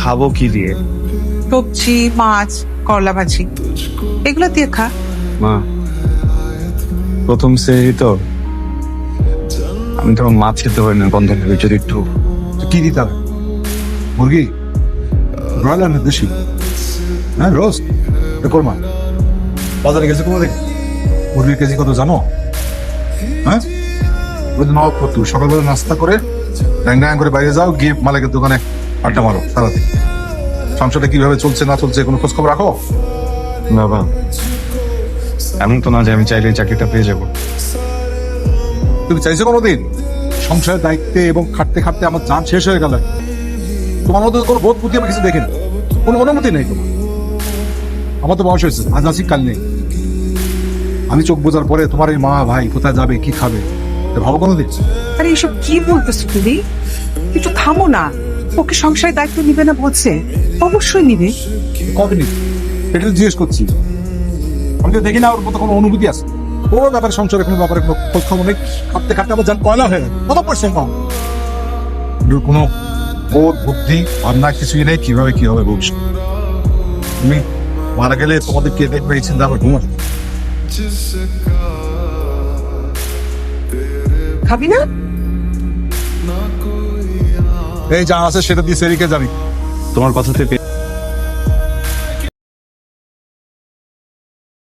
খাবো কি দিয়ে? সবজি, মাছ, করলা ভাজি এগুলো দিয়ে খা। মা, প্রথম শ্রেণী তো, আমি তো মাছ খেতে পারি না, গন্ধের ভিতরে একটু। কি দিতে হবে? মুরগি, ব্রয়লার না দেশি? হ্যাঁ, রোস্ট, কোরমা। বাজারে গেছে কোনোদিন? মুরগির কেজি কত জানো? হ্যাঁ, ওই যে নবাব ফতুর সকালবেলা নাস্তা করে ড্যাং করে বাইরে যাও, গিয়ে মালিকের দোকানে আড্ডা মারো সারাদিন। সংসারটা কিভাবে চলছে না চলছে কোনো খোঁজ খবর রাখো? বাবা, এমন তো না যে আমি চাইলে চাকরিটা পেয়ে যাবো। তুমি চাইছো কোনোদিন? সংসারের দায়িত্বে এবং খাটতে খাটতে আমার জান শেষ হয়ে গেল। তোমার মতো কোনো বোধ বুদ্ধি আমি কিছু দেখিনি, কোনো অনুমতি নেই তোমার। আমার তো বয়স হয়েছে, আজ আছি কাল নেই। আমি চোখ বোঝার পরে তোমার এই মা ভাই কোথায় যাবে, কি খাবে, এটা ভাবো কোনোদিন? আরে এসব কি বলতেছো তুমি? একটু থামো না। ওকে সংসারের দায়িত্ব নিবে না বলছে, অবশ্যই নিবে। কবে নিবি এটা তো জিজ্ঞেস করছি। আমি তো দেখি না ওর মতো কোনো অনুভূতি আছে। ও ব্যাপারে সংসারে কোনো ব্যাপারে কোনো খোঁজ খবর নেই। খাটতে খাটতে আমার জান কয়লা হয়ে গেল। কত পয়সা পাও? কোনো বোধ বুদ্ধি ভাবনা কিছুই নেই কিভাবে কি হবে ভবিষ্যৎ। তুমি মারা গেলে তোমাদের কে দেখবে এই চিন্তা আমার ঘুমার। খাবি না? এই যা আছে সেটা দিয়ে সেরিকে যাবি। তোমার কথাতে পেয়ে